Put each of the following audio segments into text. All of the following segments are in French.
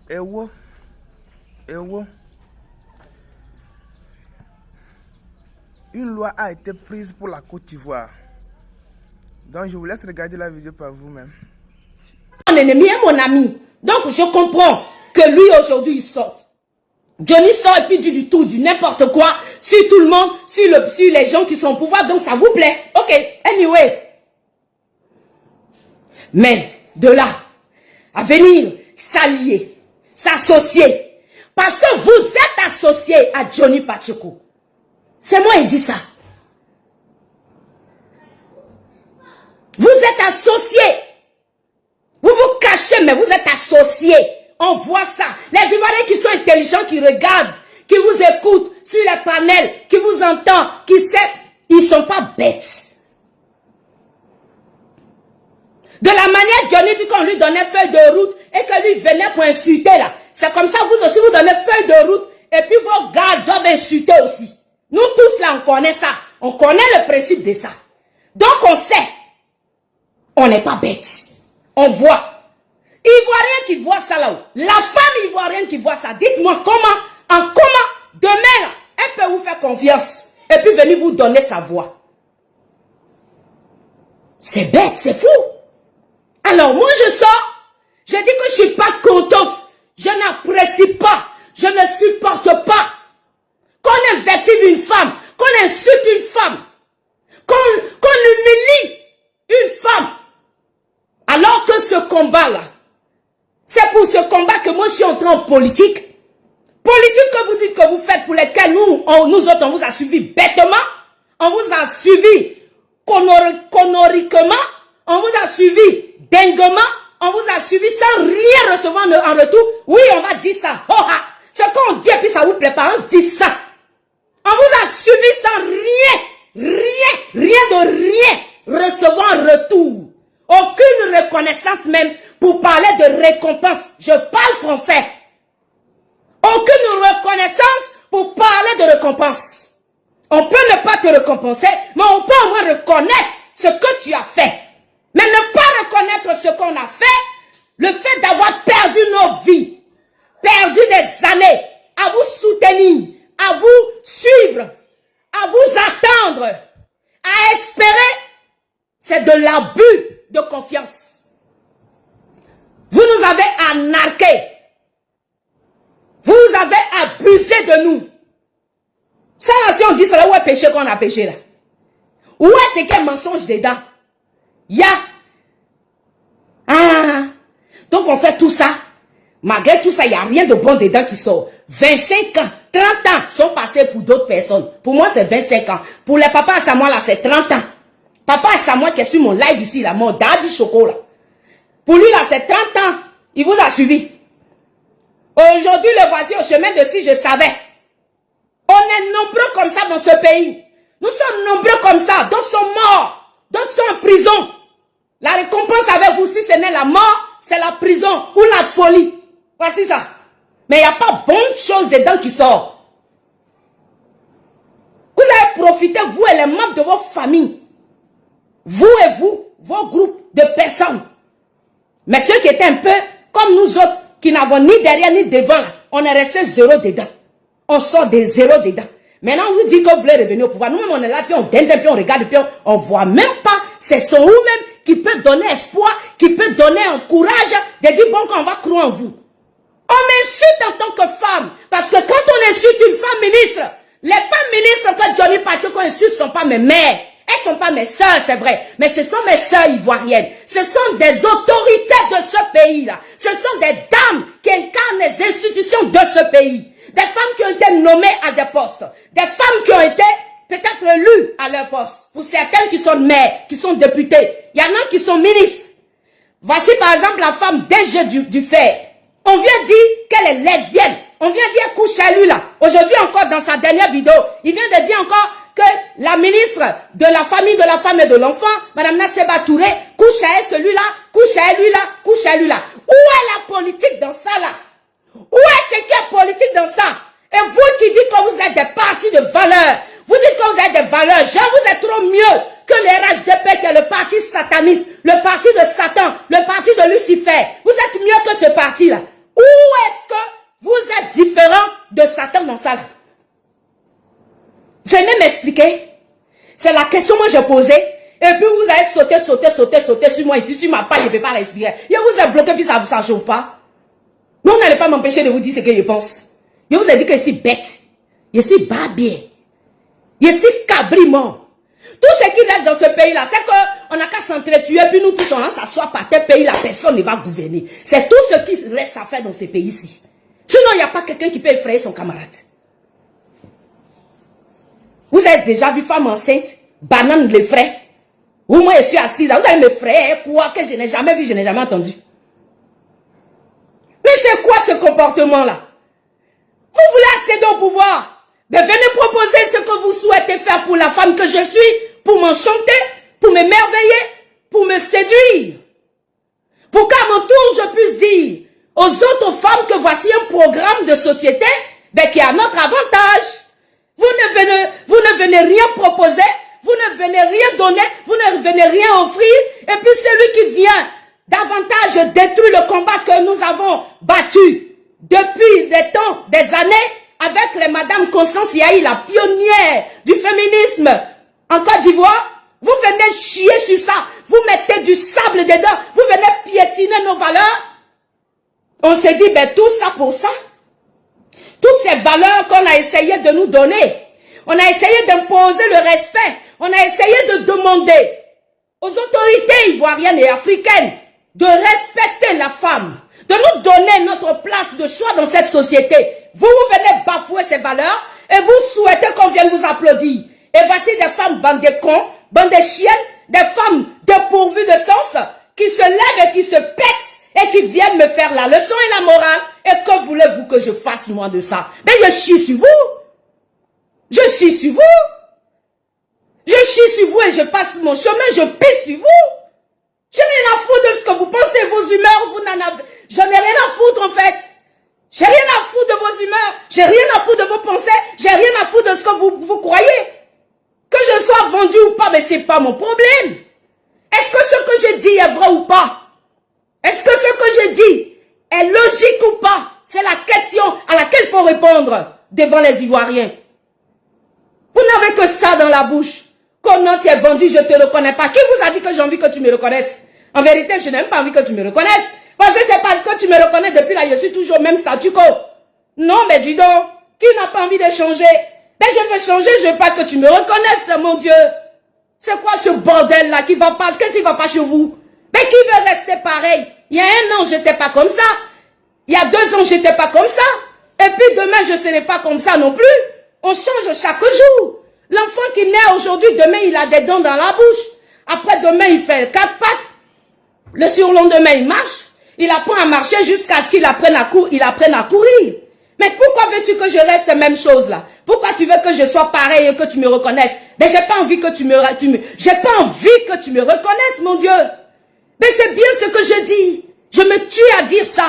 Ewo. Ewo. Une loi a été prise pour la Côte d'Ivoire. Donc je vous laisse regarder la vidéo par vous-même. Mon ennemi est mon ami. Donc je comprends que lui aujourd'hui il sorte. Johnny sort et puis dit du tout, du n'importe quoi sur tout le monde, sur les gens qui sont au pouvoir. Donc ça vous plaît. Ok, anyway. Mais de là à venir s'allier, s'associer, parce que vous êtes associé à Johnny Pacheco. C'est moi qui dis ça. Vous êtes associés. Vous vous cachez, mais vous êtes associés. On voit ça. Les Ivoiriens qui sont intelligents, qui regardent, qui vous écoutent sur les panels, qui vous entendent, qui savent, ils ne sont pas bêtes. De la manière Johnny dit qu'on lui donnait feuille de route et que lui venait pour insulter là. C'est comme ça vous aussi vous donnez feuille de route et puis vos gars doivent insulter aussi. Nous tous là on connaît ça. On connaît le principe de ça. Donc on sait. On n'est pas bêtes. On voit. Ivoirien qui voit ça là-haut. La femme ivoirienne qui voit ça. Dites-moi comment, demain là, elle peut vous faire confiance. Et puis venir vous donner sa voix. C'est bête, c'est fou. Alors moi je sors. Je dis que je ne suis pas contente. Je n'apprécie pas. Je ne supporte pas. Qu'on invective une femme. Qu'on insulte une femme. Qu'on humilie une femme. Alors que ce combat-là, c'est pour ce combat que moi je suis entré en politique. Politique que vous dites que vous faites pour lesquels nous autres, on vous a suivi bêtement. On vous a suivi conoriquement. On vous a suivi dinguement. On vous a suivi sans rien recevoir en retour. Oui, on va dire ça. Oh, ah. Ce qu'on dit et puis ça vous plaît pas, on dit ça. On vous a suivi sans rien de rien recevoir en retour. Aucune reconnaissance même pour parler de récompense. Je parle français. Aucune reconnaissance pour parler de récompense. On peut ne pas te récompenser, mais on peut au moins reconnaître ce que tu as fait. Mais ne pas reconnaître ce qu'on a fait, le fait d'avoir perdu nos vies, perdu des années, à vous soutenir, à vous suivre, à vous attendre, à espérer, c'est de l'abus de confiance. Vous nous avez anarqués. Vous avez abusé de nous. Ça là, si on dit ça là, où est péché qu'on a péché là? Où est ce qu'il y a mensonge dedans? Il y a. Ah. Donc on fait tout ça. Malgré tout ça, il n'y a rien de bon dedans qui sort. 25 ans, 30 ans sont passés pour d'autres personnes. Pour moi, c'est 25 ans. Pour les papas à Samoa, là, c'est 30 ans. Papa à Samoa qui est sur mon live ici, là, mon daddy chocolat. Pour lui, là, c'est 30 ans. Il vous a suivi. Aujourd'hui, le voici au chemin de si je savais. On est nombreux comme ça dans ce pays. Nous sommes nombreux comme ça. D'autres sont morts. D'autres sont en prison. La récompense avec vous, si ce n'est la mort, c'est la prison ou la folie. Voici ça. Mais il n'y a pas bonne chose dedans qui sort. Vous avez profité, vous et les membres de vos familles. Vous et vous, vos groupes de personnes. Mais ceux qui étaient un peu comme nous autres, qui n'avons ni derrière ni devant, là, on est resté zéro dedans. On sort des zéros dedans. Maintenant, on vous dit que vous voulez revenir au pouvoir. Nous-mêmes, on est là, puis on dinde, puis on regarde, puis on voit même pas. C'est son vous-même qui peut donner espoir, qui peut donner un courage de dire, bon, qu'on va croire en vous. On m'insulte en tant que femme. Parce que quand on insulte une femme ministre, les femmes ministres que Johnny Pacheco insulte ne sont pas mes mères. Elles ne sont pas mes sœurs, c'est vrai. Mais ce sont mes sœurs ivoiriennes. Ce sont des autorités de ce pays-là. Ce sont des dames qui incarnent les institutions de ce pays. Des femmes qui ont été nommées à des postes. Des femmes qui ont été peut-être élues à leur poste. Pour certaines qui sont mères, qui sont députées. Il y en a qui sont ministres. Voici par exemple la femme DG du Fer. On vient dire qu'elle est lesbienne. On vient dire qu'elle couche à lui là. Aujourd'hui encore dans sa dernière vidéo, il vient de dire encore que la ministre de la famille, de la femme et de l'enfant, Madame Nasseba Touré, couche à elle celui-là, couche à elle lui-là, couche à lui-là. Où est la politique dans ça là? Où est ce qui est politique dans ça? Et vous qui dites que vous êtes des partis de valeurs, vous dites que vous êtes des valeurs, genre vous êtes trop mieux que le RHDP qui est le parti sataniste, le parti de Satan, le parti de Lucifer. Vous êtes mieux que ce parti-là. Où est-ce m'attend dans ça. Venez m'expliquer. C'est la question que moi j'ai posée. Et puis vous avez sauté sur moi ici, sur ma page, je ne peux pas respirer. Je vous ai bloqué, puis ça ne chauffe pas. Mais vous n'allez pas m'empêcher de vous dire ce que je pense. Je vous ai dit que je suis bête. Je suis barbier. Je suis cabri mort. Tout ce qui reste dans ce pays-là, c'est qu'on n'a qu'à s'entretuer, puis nous tous, on s'assoit par tel pays, la personne ne va gouverner. C'est tout ce qui reste à faire dans ce pays-ci. Sinon, il n'y a pas quelqu'un qui peut effrayer son camarade. Vous avez déjà vu femme enceinte, banane les frais. Ou moi je suis assise, vous allez me frayer quoi que je n'ai jamais vu, je n'ai jamais entendu. Mais c'est quoi ce comportement-là? Vous voulez accéder au pouvoir? Mais venez proposer ce que vous souhaitez faire pour la femme que je suis, pour m'enchanter, pour m'émerveiller, pour me séduire. Pour qu'à mon tour je puisse dire aux autres femmes que voici un programme de société qui a notre avantage. Vous ne venez rien proposer, vous ne venez rien donner, vous ne venez rien offrir. Et puis celui qui vient davantage détruire le combat que nous avons battu depuis des temps, des années, avec les Madame Constance Yahi, la pionnière du féminisme en Côte d'Ivoire, vous venez chier sur ça, vous mettez du sable dedans, vous venez piétiner nos valeurs. On s'est dit, tout ça pour ça. Toutes ces valeurs qu'on a essayé de nous donner, on a essayé d'imposer le respect, on a essayé de demander aux autorités ivoiriennes et africaines de respecter la femme, de nous donner notre place de choix dans cette société. Vous venez bafouer ces valeurs et vous souhaitez qu'on vienne vous applaudir. Et voici des femmes bandes de cons, bandes de chiennes, des femmes dépourvues de sens qui se lèvent et qui se pètent et qui viennent me faire la leçon et la morale. Et que voulez-vous que je fasse moi de ça? Mais je chie sur vous. Je chie sur vous. Je chie sur vous et je passe mon chemin, je pisse sur vous. Je n'ai rien à foutre de ce que vous pensez, vos humeurs, vous n'en avez... J'en ai rien à foutre en fait. J'ai rien à foutre de vos humeurs, j'ai rien à foutre de vos pensées, j'ai rien à foutre de ce que vous croyez. Que je sois vendu ou pas, mais c'est pas mon problème. Est-ce que ce que je dis est vrai ou pas? Est-ce que ce que je dis est logique ou pas? C'est la question à laquelle il faut répondre devant les Ivoiriens. Vous n'avez que ça dans la bouche. Comment tu es vendu, je ne te reconnais pas. Qui vous a dit que j'ai envie que tu me reconnaisses? En vérité, je n'ai même pas envie que tu me reconnaisses. Parce que c'est parce que tu me reconnais depuis là, je suis toujours au même statu quo. Non, mais dis donc, qui n'a pas envie de changer? Mais je veux changer, je veux pas que tu me reconnaisses, mon Dieu. C'est quoi ce bordel-là qui va pas? Qu'est-ce qui va pas chez vous? Mais qui veut rester pareil? Il y a 1 an, j'étais pas comme ça. Il y a 2 ans, j'étais pas comme ça. Et puis demain, je serai pas comme ça non plus. On change chaque jour. L'enfant qui naît aujourd'hui, demain, il a des dents dans la bouche. Après, demain, il fait 4 pattes. Le surlendemain, il marche. Il apprend à marcher jusqu'à ce qu'il apprenne à courir. Mais pourquoi veux-tu que je reste la même chose là? Pourquoi tu veux que je sois pareil et que tu me reconnaisses? Mais j'ai pas envie que j'ai pas envie que tu me reconnaisses, mon Dieu. Mais c'est bien ce que je dis. Je me tue à dire ça.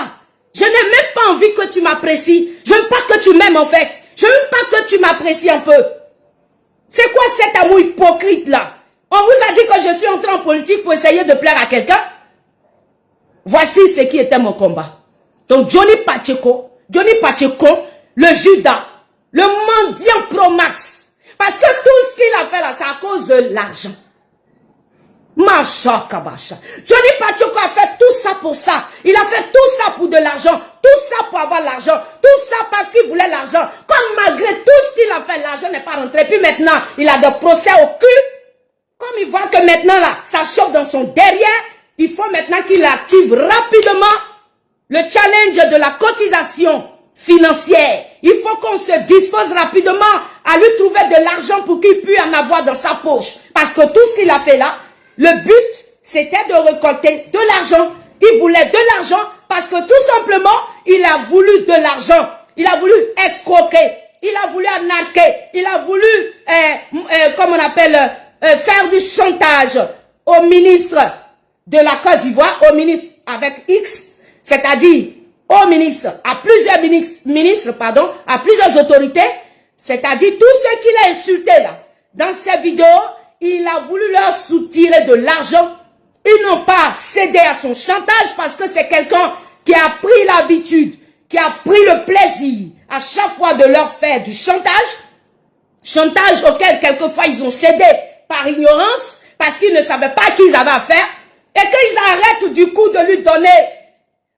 Je n'ai même pas envie que tu m'apprécies. Je n'aime pas que tu m'aimes en fait. Je n'aime pas que tu m'apprécies un peu. C'est quoi cet amour hypocrite là? On vous a dit que je suis entré en politique pour essayer de plaire à quelqu'un? Voici ce qui était mon combat. Donc Johnny Pacheco, le Judas, le mendiant pro-max. Parce que tout ce qu'il a fait là, c'est à cause de l'argent. Macha Kabacha. Johnny Pacheco a fait tout ça pour ça. Il a fait tout ça pour de l'argent. Tout ça pour avoir l'argent. Tout ça parce qu'il voulait l'argent. Comme malgré tout ce qu'il a fait, l'argent n'est pas rentré. Puis maintenant, il a des procès au cul. Comme il voit que maintenant là, ça chauffe dans son derrière, il faut maintenant qu'il active rapidement le challenge de la cotisation financière. Il faut qu'on se dispose rapidement à lui trouver de l'argent pour qu'il puisse en avoir dans sa poche. Parce que tout ce qu'il a fait là, le but, c'était de récolter de l'argent. Il voulait de l'argent parce que tout simplement, il a voulu de l'argent. Il a voulu escroquer. Il a voulu arnaquer. Il a voulu, comme on appelle, faire du chantage au ministre de la Côte d'Ivoire, au ministre avec X, c'est-à-dire au ministre, à plusieurs ministres, à plusieurs autorités, c'est-à-dire tous ceux qu'il a insultés là. Dans ces vidéos, il a voulu leur soutirer de l'argent. Ils n'ont pas cédé à son chantage parce que c'est quelqu'un qui a pris l'habitude, qui a pris le plaisir à à chaque fois de leur faire du chantage. Chantage auquel quelquefois ils ont cédé par ignorance, parce qu'ils ne savaient pas à qui ils avaient affaire. Et qu'ils arrêtent du coup de lui donner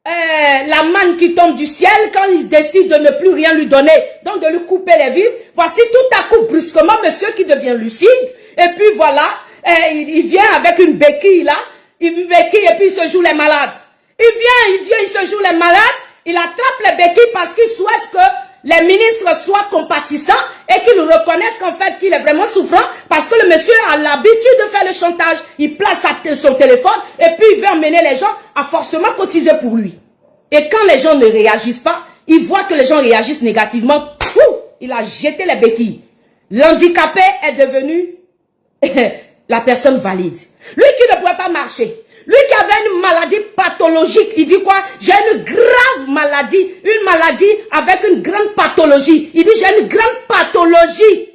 la manne qui tombe du ciel quand ils décident de ne plus rien lui donner, donc de lui couper les vivres. Voici tout à coup brusquement monsieur qui devient lucide. Et puis voilà, il vient avec une béquille là, une béquille et puis il se joue les malades. Il se joue les malades, il attrape les béquilles parce qu'il souhaite que les ministres soient compatissants et qu'ils reconnaissent qu'en fait qu'il est vraiment souffrant parce que le monsieur a l'habitude de faire le chantage. Il place son téléphone et puis il veut emmener les gens à forcément cotiser pour lui. Et quand les gens ne réagissent pas, il voit que les gens réagissent négativement. Il a jeté les béquilles. L'handicapé est devenu la personne valide. Lui qui ne pouvait pas marcher. Lui qui avait une maladie pathologique, il dit quoi? J'ai une grave maladie, une maladie avec une grande pathologie. Il dit j'ai une grande pathologie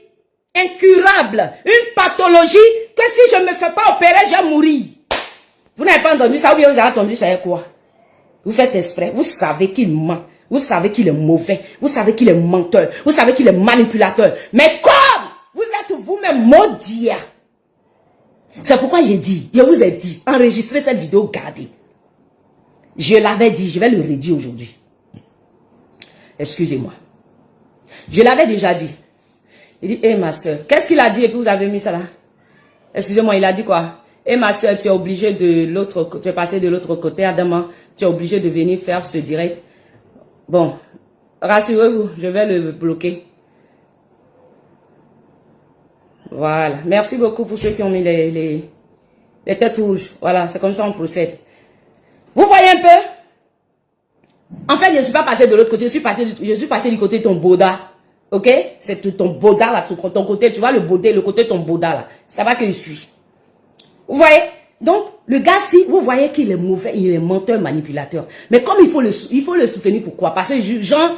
incurable, une pathologie que si je ne me fais pas opérer, je vais mourir. Vous n'avez pas entendu ça ou bien vous avez entendu ça quoi? Vous faites exprès, vous savez qu'il ment, vous savez qu'il est mauvais, vous savez qu'il est menteur, vous savez qu'il est manipulateur. Mais comme vous êtes vous-même maudit, c'est pourquoi j'ai dit, je vous ai dit, enregistrez cette vidéo, gardez. Je l'avais dit, je vais le redire aujourd'hui. Excusez-moi. Je l'avais déjà dit. Il dit, hé ma soeur, qu'est-ce qu'il a dit et puis vous avez mis ça là? Excusez-moi, il a dit quoi? Hé ma soeur, tu es obligé de l'autre côté, tu es passé de l'autre côté, Adama, tu es obligé de venir faire ce direct. Bon, rassurez-vous, je vais le bloquer. Voilà. Merci beaucoup pour ceux qui ont mis les têtes rouges. Voilà, c'est comme ça on procède. Vous voyez un peu? En fait, je ne suis pas passé de l'autre côté. Je suis passé du côté de ton boda. Ok? C'est ton boda là, ton côté. Tu vois le bodé, le côté de ton boda là. C'est là-bas que je suis. Vous voyez? Donc, le gars-ci, vous voyez qu'il est mauvais, il est menteur, manipulateur. Mais comme il faut le soutenir, pourquoi? Parce que, genre,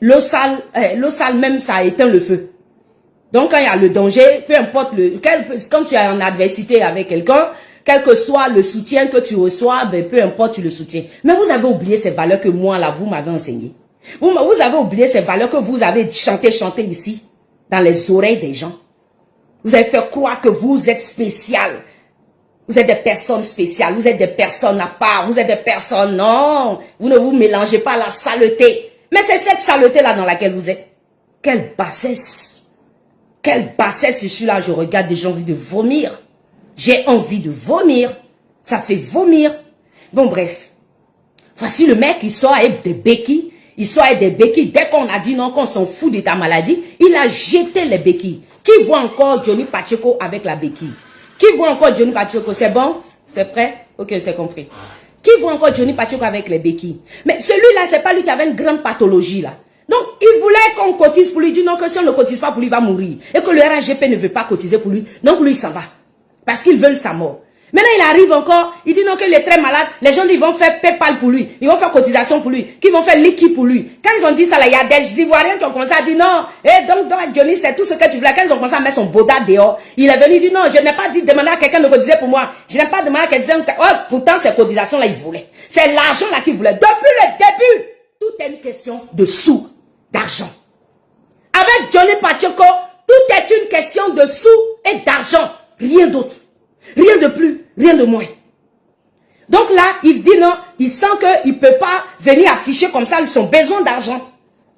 l'eau sale même, ça éteint le feu. Donc, quand il y a le danger, peu importe quand tu es en adversité avec quelqu'un, quel que soit le soutien que tu reçois, ben, peu importe, tu le soutiens. Mais vous avez oublié ces valeurs que moi, là, vous m'avez enseignées. Vous avez oublié ces valeurs que vous avez chanté ici, dans les oreilles des gens. Vous avez fait croire que vous êtes spécial. Vous êtes des personnes spéciales, vous êtes des personnes à part, vous êtes des personnes, non. Vous ne vous mélangez pas à la saleté. Mais c'est cette saleté-là dans laquelle vous êtes. Quelle bassesse. Quelle bassesse, je suis là, je regarde des gens, j'ai envie de vomir. J'ai envie de vomir. Ça fait vomir. Bon, bref. Voici le mec, il sort avec des béquilles. Il sort avec des béquilles. Dès qu'on a dit non, qu'on s'en fout de ta maladie, il a jeté les béquilles. Qui voit encore Johnny Pacheco avec la béquille? Qui voit encore Johnny Pacheco? C'est bon? C'est prêt? Ok, c'est compris. Qui voit encore Johnny Pacheco avec les béquilles? Mais celui-là, c'est pas lui qui avait une grande pathologie, là. Donc, il voulait qu'on cotise pour lui. Il dit non, que si on ne cotise pas pour lui, il va mourir. Et que le RHGP ne veut pas cotiser pour lui. Donc, lui, il s'en va. Parce qu'ils veulent sa mort. Maintenant, il arrive encore. Il dit non, qu'il est très malade. Les gens ils vont faire PayPal pour lui. Ils vont faire cotisation pour lui. Qu'ils vont faire liquide pour lui. Quand ils ont dit ça, là, il y a des Ivoiriens qui ont commencé à dire non. Et donc Johnny, c'est tout ce que tu voulais. Quand ils ont commencé à mettre son boda dehors, il est venu, il dit non, je n'ai pas dit demander à quelqu'un de cotiser pour moi. Je n'ai pas demandé à quelqu'un. Oh, pourtant, ces cotisations-là, il voulait. C'est l'argent là qu'il voulait. Depuis le début, tout est une question de sous. D'argent. Avec Johnny Pacheco, tout est une question de sous et d'argent. Rien d'autre. Rien de plus, rien de moins. Donc là, il dit non, il sent qu'il ne peut pas venir afficher comme ça son besoin d'argent.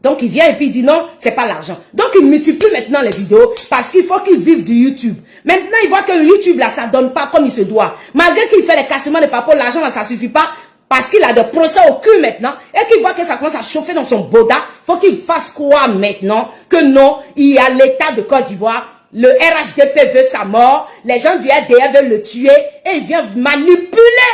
Donc il vient et puis il dit non, c'est pas l'argent. Donc il multiplie maintenant les vidéos parce qu'il faut qu'il vive du YouTube. Maintenant, il voit que le YouTube là, ça ne donne pas comme il se doit. Malgré qu'il fait les cassements de papier, l'argent là, ça ne suffit pas. Parce qu'il a des procès au cul maintenant et qu'il voit que ça commence à chauffer dans son boda, faut qu'il fasse quoi maintenant? Que non, il y a l'État de Côte d'Ivoire, le RHDP veut sa mort, les gens du RDF veulent le tuer et il vient manipuler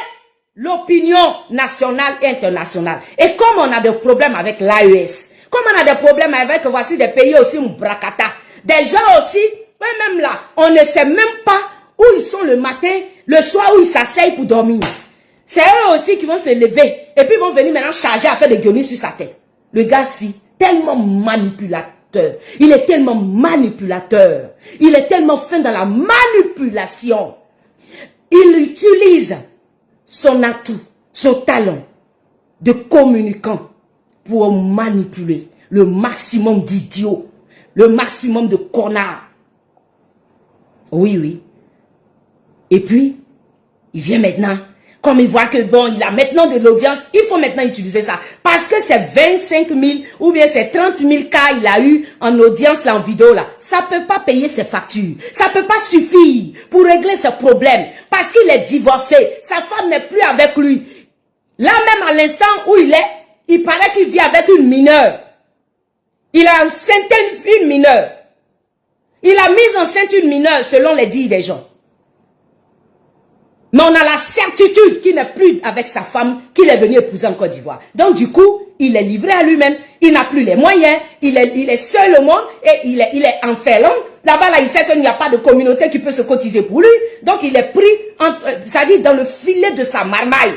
l'opinion nationale et internationale. Et comme on a des problèmes avec l'AES, comme on a des problèmes avec, voici des pays aussi, Mbrakata, des gens aussi, même là, on ne sait même pas où ils sont le matin, le soir où ils s'asseyent pour dormir. C'est eux aussi qui vont se lever et puis vont venir maintenant charger à faire des guenilles sur sa tête. Le gars-ci, tellement manipulateur. Il est tellement manipulateur. Il est tellement fin dans la manipulation. Il utilise son atout, son talent de communicant pour manipuler, Le maximum d'idiots. Le maximum de connards. Oui, oui. Et puis, il vient maintenant. Comme il voit que bon, il a maintenant de l'audience, il faut maintenant utiliser ça. Parce que c'est 25 000 ou bien c'est 30 000 cas il a eu en audience là, en vidéo là. Ça ne peut pas payer ses factures. Ça ne peut pas suffire pour régler ses problèmes. Parce qu'il est divorcé. Sa femme n'est plus avec lui. Là même à l'instant où il paraît qu'il vit avec une mineure. Il a enceinte une mineure. Il a mis enceinte une mineure selon les dires des gens. Mais on a la certitude qu'il n'est plus avec sa femme, qu'il est venu épouser en Côte d'Ivoire. Donc du coup, il est livré à lui-même. Il n'a plus les moyens. Il est seul au monde et il est en Finlande. Là-bas, là, il sait qu'il n'y a pas de communauté qui peut se cotiser pour lui. Donc il est pris, c'est-à-dire dans le filet de sa marmaille.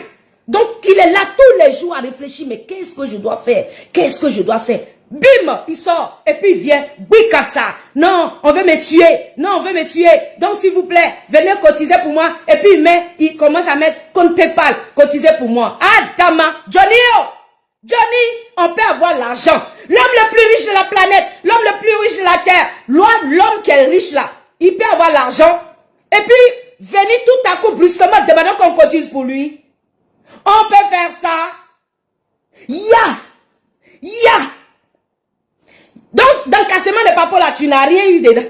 Donc il est là tous les jours à réfléchir. Mais qu'est-ce que je dois faire? Qu'est-ce que je dois faire? Bim, il sort et puis il vient, bicassa. Non, on veut me tuer. Non, on veut me tuer. Donc s'il vous plaît, venez cotiser pour moi. Et puis il commence à mettre compte PayPal, cotiser pour moi. Ah, Dama, Johnny, on peut avoir l'argent. L'homme le plus riche de la planète, l'homme le plus riche de la terre, l'homme qui est riche là, il peut avoir l'argent. Et puis venir tout à coup brusquement demander qu'on cotise pour lui. On peut faire ça. Ya. Donc, dans le cassement de papa là, tu n'as rien eu dedans.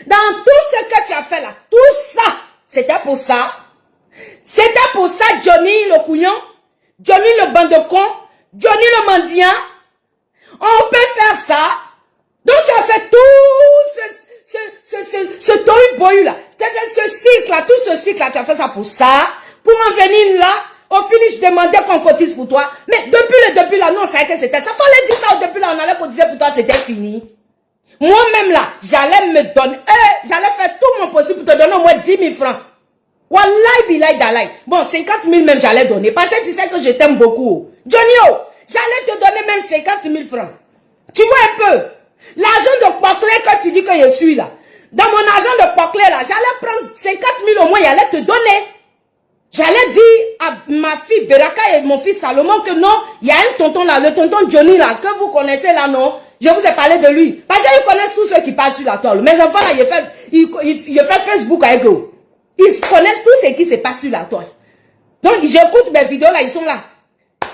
Dans tout ce que tu as fait là, tout ça, c'était pour ça. C'était pour ça, Johnny le couillon, Johnny le bandecon, Johnny le mendiant. On peut faire ça. Donc, tu as fait tout ce tohu-bohu là. Ce cycle là, tout ce cycle là, tu as fait ça pour ça. Pour en venir là. Au finish, je demandais qu'on cotise pour toi. Mais depuis là, non, on savait que c'était ça. Fallait dire ça au début là, on allait cotiser pour toi, c'était fini. Moi-même là, j'allais me donner, j'allais faire tout mon possible pour te donner au moins 10 000 francs. Wallahi bilay dalay. Bon, 50 000 même j'allais donner. Parce que tu sais que je t'aime beaucoup. Johnny, j'allais te donner même 50 000 francs. Tu vois un peu? L'argent de Poclé que tu dis que je suis là. Dans mon argent de Poclé là, j'allais prendre 50 000 au moins, j'allais te donner. J'allais dire à ma fille Beraka et mon fils Salomon que non, il y a un tonton là, le tonton Johnny là, que vous connaissez là, non? Je vous ai parlé de lui. Parce qu'ils connaissent tous ceux qui passent sur la toile. Mes enfants là, ils font Facebook avec eux. Ils connaissent tout ce qui se passe sur la toile. Donc, j'écoute mes vidéos là, ils sont là.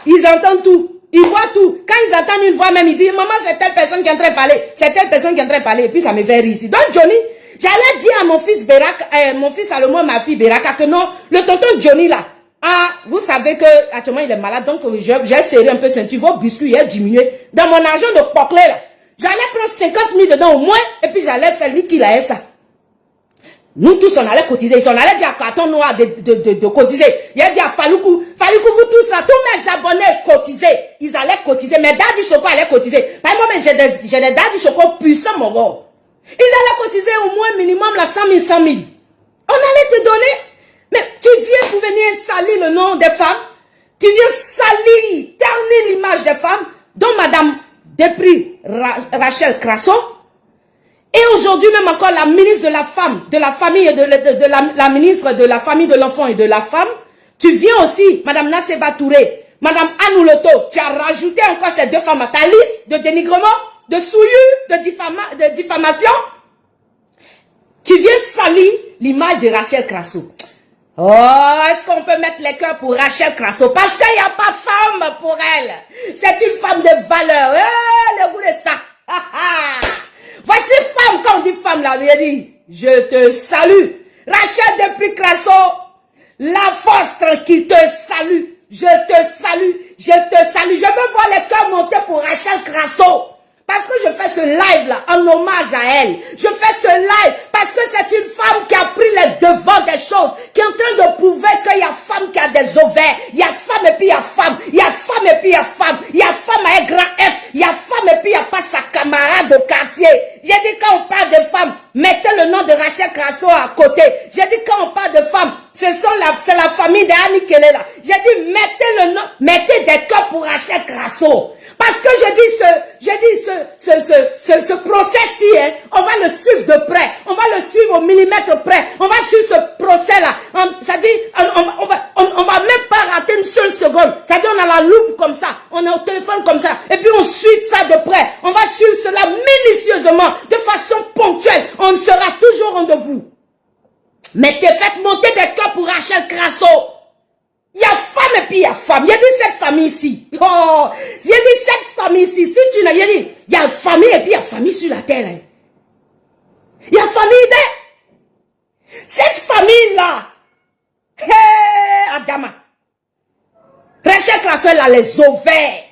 Ils entendent tout. Ils voient tout. Quand ils entendent une voix même, ils disent, maman, c'est telle personne qui est en train de parler. C'est telle personne qui est en train de parler. Et puis, ça me fait rire ici. Donc, Johnny, j'allais dire à mon fils mon fils Salomon, ma fille Beraka, que non, le tonton Johnny là, ah, vous savez que actuellement il est malade, donc j'ai serré un peu ceinture, vos biscuits, il a diminué. Dans mon argent de Poclé là, j'allais prendre 50 000 dedans au moins, et puis j'allais faire lui qu'il a ça. Nous tous on allait cotiser, on allait dire à Carton Noir de cotiser. Il a dit à Faloukou, vous tous là, tous mes abonnés cotisaient, ils allaient cotiser, mes Daddy Choco allaient cotiser. Par exemple, j'ai des Daddy Choco puissants, mon gars. Ils allaient cotiser au moins minimum la 100 000, 100 000. On allait te donner. Mais tu viens pour venir salir le nom des femmes. Tu viens salir, ternir l'image des femmes. Dont Madame Desprez Rachel Crasso. Et aujourd'hui même encore la ministre de la femme, de la famille et la ministre de la famille, de l'enfant et de la femme. Tu viens aussi, Madame Nasseba Touré, Madame Anouloto. Tu as rajouté encore ces deux femmes à ta liste de dénigrement, de souillure, de diffamation. Tu viens salir l'image de Rachel Crasso. Oh, est-ce qu'on peut mettre les cœurs pour Rachel Crasso? Parce qu'il n'y a pas femme pour elle. C'est une femme de valeur. Le goût de ça. Voici femme, quand on dit femme là, il dit, je te salue. Rachel Desprez Crasso, la force tranquille te salue. Je te salue. Je te salue. Je veux voir les cœurs monter pour Rachel Crasso. Parce que je fais ce live là en hommage à elle. Je fais ce live parce que c'est une femme qui a pris les devants des choses, qui est en train de prouver qu'il y a femme qui a des ovaires, il y a femme et puis il y a femme, il y a femme et puis il y a femme, il y a femme avec grand F, il y a femme et puis il n'y a pas sa camarade au quartier. J'ai dit quand on parle de femme, mettez le nom de Rachel Crasso à côté. J'ai dit quand on parle de femme, c'est la famille d'Annie Kelly là. J'ai dit mettez le nom, mettez des cœurs pour Rachel Crasso. Parce que ce procès-ci, hein, on va le suivre de près. On va le suivre au millimètre près. On va suivre ce procès-là. C'est-à-dire, on va même pas rater une seule seconde. C'est-à-dire, on a la loupe comme ça. On est au téléphone comme ça. Et puis, on suit ça de près. On va suivre cela minutieusement, de façon ponctuelle. On sera toujours au rendez-vous. Mais t'es fait monter des cœurs pour Rachel Crasso. Il y a femme et puis il y a femme. Il y a dit cette famille ici. Oh, il y a dit cette famille ici. Si tu n'as rien dit, il y a famille et puis il y a famille sur la terre. Hein. Il y a famille de... Cette famille-là. Hé, Adama. Rachel Crasso, elle a les ovaires.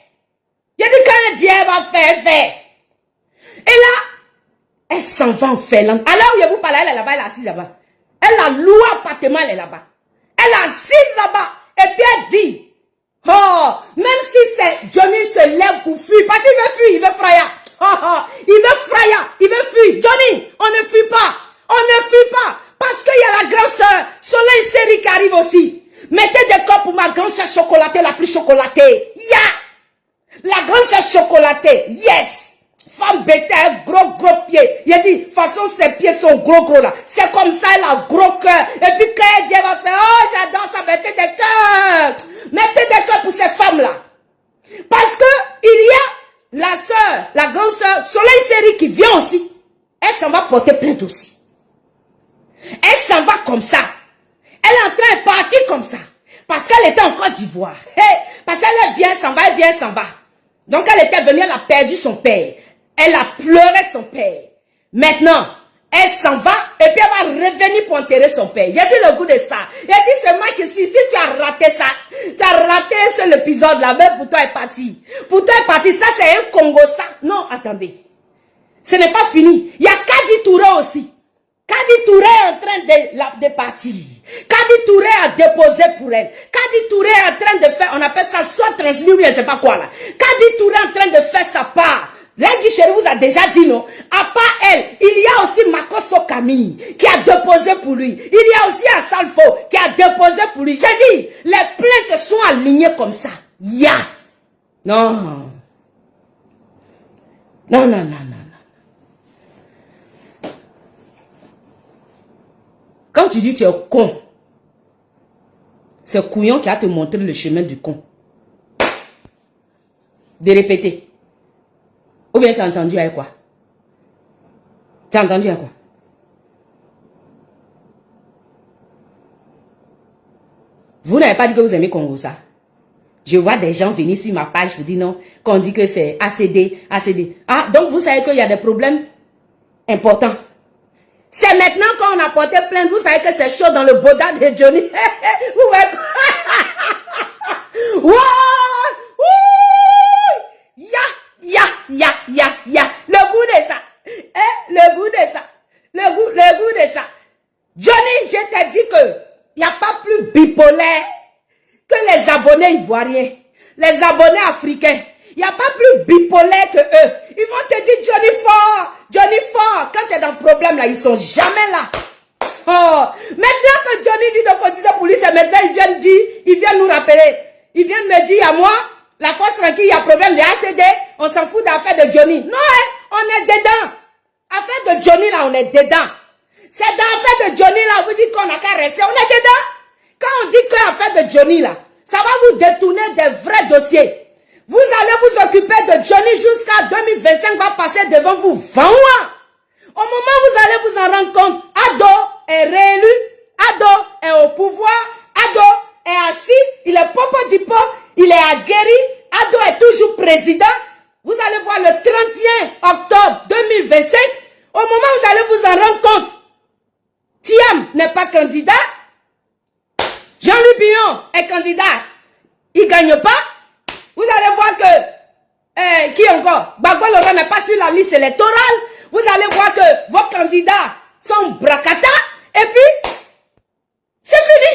Il y a dit quand Dieu va faire. Et là, elle s'en va en Finlande. Alors où vous parlez, elle est là-bas, elle est assise là-bas. Elle a loué appartement, elle est là-bas. Elle est assise là-bas. Et puis elle dit, oh, même si c'est Johnny se lève pour fuir, parce qu'il veut fuir, il veut fraya. Il veut fuir. Johnny, on ne fuit pas. Parce qu'il y a la grande soeur, Soleil Série qui arrive aussi. Mettez des corps pour ma grande soeur chocolatée, la plus chocolatée. La grande soeur chocolatée, yes. Femme bétail, gros pied. Il a dit, de toute façon, ses pieds sont gros là. C'est comme ça, elle a gros cœur. Et puis quand Dieu va faire, oh, j'adore ça, mettez des cœurs. Mettez des cœurs pour ces femmes-là. Parce que il y a la sœur, la grande sœur, Soleil Série qui vient aussi. Elle s'en va porter plainte aussi. Elle s'en va comme ça. Elle est en train de partir comme ça. Parce qu'elle était en Côte d'Ivoire. Parce qu'elle vient, s'en va. Donc elle était venue, elle a perdu son père. Elle a pleuré son père. Maintenant, elle s'en va et puis elle va revenir pour enterrer son père. J'ai dit le goût de ça. J'ai dit c'est moi qui suis. Si tu as raté ça, tu as raté un seul épisode là, même pour toi est parti. Pour toi est parti. Ça c'est un Congo ça. Non, attendez. Ce n'est pas fini. Il y a Kadi Touré aussi. Kadi Touré est en train de partir. Kadi Touré a déposé pour elle. Kadi Touré est en train de faire, on appelle ça soit transmis ou je ne sais pas quoi là. Kadi Touré est en train de faire sa part. Lady Chérie vous a déjà dit non. À part elle, il y a aussi Makoso Camille qui a déposé pour lui. Il y a aussi Asalfo qui a déposé pour lui. J'ai dit, les plaintes sont alignées comme ça. Non. Quand tu dis tu es con, c'est Couillon qui a te montré le chemin du con. De répéter. Ou bien tu as entendu avec quoi? Tu as entendu avec quoi? Vous n'avez pas dit que vous aimez Congo ça? Je vois des gens venir sur ma page pour dire non, qu'on dit que c'est ACD. Ah, donc vous savez qu'il y a des problèmes importants. C'est maintenant qu'on a porté plainte, vous savez que c'est chaud dans le boda de Johnny. Vous voyez quoi? Le goût de ça. Le goût de ça. Johnny, je t'ai dit que il n'y a pas plus bipolaire que les abonnés ivoiriens, les abonnés africains. Il n'y a pas plus bipolaire que eux. Ils vont te dire Johnny fort. Quand tu es dans le problème là, ils sont jamais là. Oh, maintenant que Johnny dit de cotiser pour lui, c'est maintenant il vient nous rappeler. Il vient me dire à moi, la force tranquille, il y a problème de ACD, on s'en fout d'affaire de Johnny. Non, on est dedans. Affaire de Johnny là, on est dedans. C'est dans l'affaire de Johnny là, vous dites qu'on n'a qu'à rester, on est dedans. Quand on dit que l'affaire de Johnny là, ça va vous détourner des vrais dossiers. Vous allez vous occuper de Johnny jusqu'à 2025, va passer devant vous 20 ans. Au moment où vous allez vous en rendre compte, Ado est réélu, Ado est au pouvoir, Ado est assis, il est popo dipo, il est aguerri, Ado est toujours président. Vous allez voir le 31 octobre 2025, au moment où vous allez vous en rendre compte, Thiam n'est pas candidat, Jean-Louis Billon est candidat, il ne gagne pas. Vous allez voir que, qui encore? Gbagbo Laurent n'est pas sur la liste électorale. Vous allez voir que vos candidats sont bracata. Et puis, c'est fini.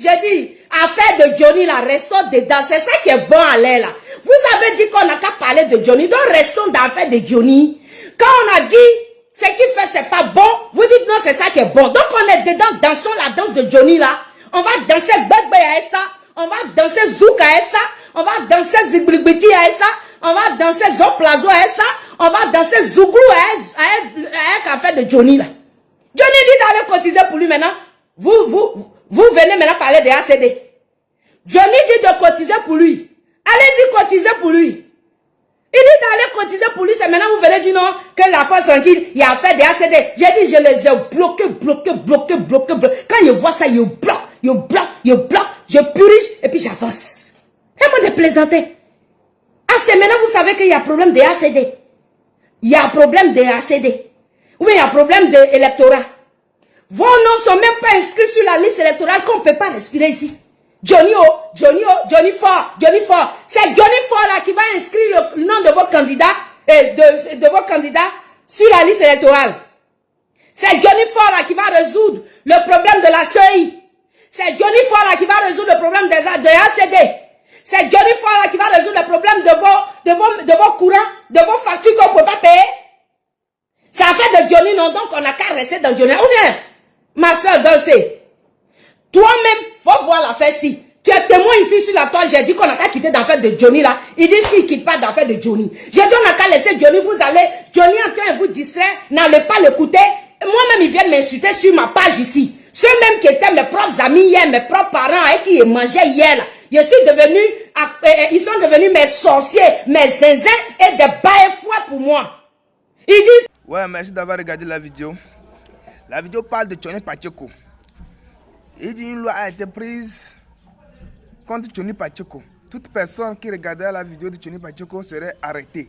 J'ai dit, affaire de Johnny là, restons dedans. C'est ça qui est bon à l'air là. Vous avez dit qu'on n'a qu'à parler de Johnny. Donc restons dans l'affaire de Johnny. Quand on a dit, ce qu'il fait c'est pas bon, vous dites non, c'est ça qui est bon. Donc on est dedans, dansons la danse de Johnny là. On va danser bébé à ça. On va danser zouk à ça. On va danser zigbligbliki à ça. On va danser zoplazo à ça. On va danser zougou à un café de Johnny là. Johnny dit d'aller cotiser pour lui maintenant. Vous venez maintenant parler de ACD. Johnny dit de cotiser pour lui. Allez-y cotiser pour lui. Il dit d'aller cotiser pour lui. C'est maintenant vous venez dire non, que la force tranquille, il a affaire de ACD. J'ai dit je les ai bloqués. Quand je vois ça, je bloque. Je purige et puis j'avance. C'est moi de plaisanter. Ah, c'est maintenant vous savez qu'il y a problème de ACD. Il y a problème de ACD. Oui, il y a problème d'électorat. Vos noms sont même pas inscrits sur la liste électorale qu'on ne peut pas respirer ici. Johnny Ford. C'est Johnny Ford là qui va inscrire le nom de vos candidats de vos candidats sur la liste électorale. C'est Johnny Ford là qui va résoudre le problème de la CEI. C'est Johnny Ford là qui va résoudre le problème de ACD. C'est Johnny Ford là qui va résoudre le problème de vos courants, de vos factures qu'on ne peut pas payer. C'est affaire de Johnny, non? Donc on n'a qu'à rester dans Johnny. Ou bien, ma soeur dansez. Toi-même, faut voir l'affaire-ci. Tu es témoin ici sur la toile, j'ai dit qu'on n'a qu'à quitter l'affaire de Johnny là. Il dit qu'il ne quitte pas l'affaire de Johnny. J'ai dit on n'a qu'à laisser Johnny, vous allez. Johnny en train de vous distraire, n'allez pas l'écouter. Moi-même, ils viennent m'insulter sur ma page ici. Ceux-mêmes qui étaient mes propres amis hier, mes propres parents avec qui ils mangeaient hier là. Je suis devenu, ils sont devenus mes sorciers, mes zinzins et des baille-foi pour moi. Ils disent... Ouais, merci d'avoir regardé la vidéo. La vidéo parle de Johnny Pacheco. Il dit une loi a été prise contre Johnny Pacheco. Toute personne qui regardait la vidéo de Johnny Pacheco serait arrêtée.